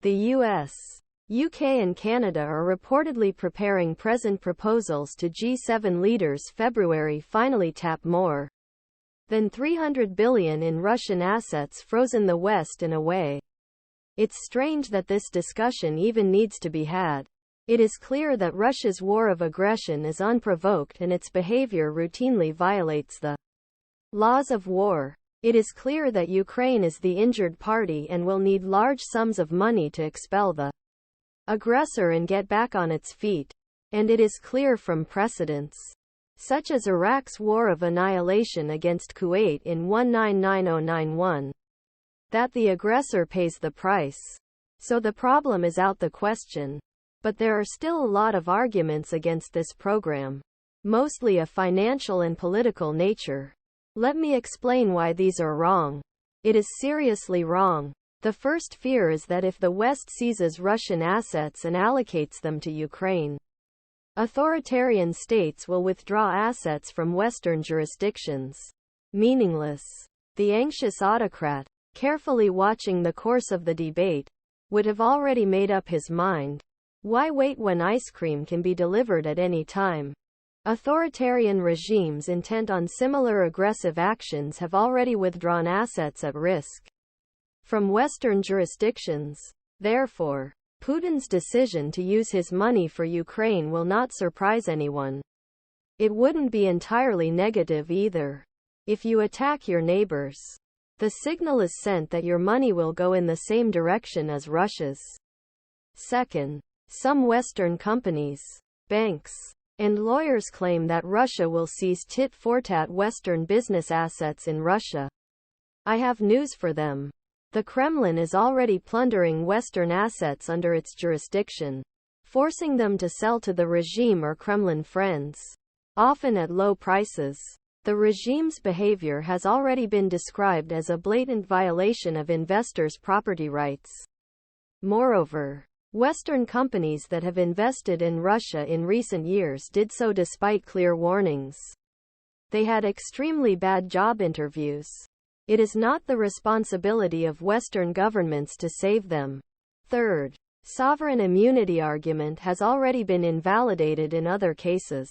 The US, UK and Canada are reportedly preparing present proposals to G7 leaders February finally tap more than $300 billion in Russian assets frozen the West in a way. It's strange that this discussion even needs to be had. It is clear that Russia's war of aggression is unprovoked and its behavior routinely violates the laws of war. It is clear that Ukraine is the injured party and will need large sums of money to expel the aggressor and get back on its feet. And it is clear from precedents, such as Iraq's war of annihilation against Kuwait in 1990-91, that the aggressor pays the price. So the problem is out the question. But there are still a lot of arguments against this program, mostly of financial and political nature. Let me explain why these are wrong. It is seriously wrong. The first fear is that if the West seizes Russian assets and allocates them to Ukraine, authoritarian states will withdraw assets from Western jurisdictions. Meaningless. The anxious autocrat, carefully watching the course of the debate, would have already made up his mind. Why wait when ice cream can be delivered at any time? Authoritarian regimes intent on similar aggressive actions have already withdrawn assets at risk from Western jurisdictions. Therefore, Putin's decision to use his money for Ukraine will not surprise anyone. It wouldn't be entirely negative either. If you attack your neighbors, the signal is sent that your money will go in the same direction as Russia's. Second, some Western companies, banks, and lawyers claim that Russia will seize tit-for-tat Western business assets in Russia. I have news for them. The Kremlin is already plundering Western assets under its jurisdiction, forcing them to sell to the regime or Kremlin friends, often at low prices. The regime's behavior has already been described as a blatant violation of investors' property rights. Moreover, Western companies that have invested in Russia in recent years did so despite clear warnings. They had extremely bad job interviews. It is not the responsibility of Western governments to save them. Third, sovereign immunity argument has already been invalidated in other cases,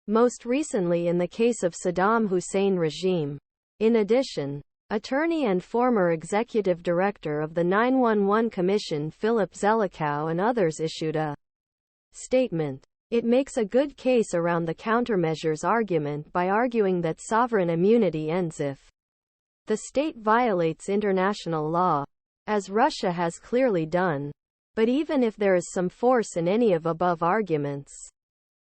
most recently in the case of Saddam Hussein regime. In addition, attorney and former executive director of the 911 Commission Philip Zelikow and others issued a statement. It makes a good case around the countermeasures argument by arguing that sovereign immunity ends if the state violates international law, as Russia has clearly done. But even if there is some force in any of above arguments,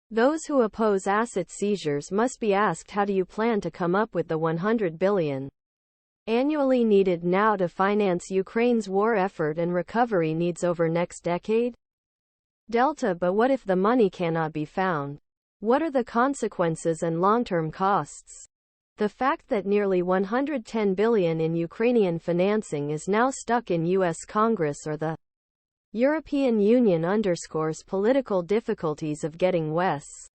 those who oppose asset seizures must be asked, how do you plan to come up with the $100 billion annually needed now to finance Ukraine's war effort and recovery needs over next decade? But what if the money cannot be found? What are the consequences and long-term costs? The fact that nearly $110 billion in Ukrainian financing is now stuck in U.S. Congress or the European Union underscores political difficulties of getting West's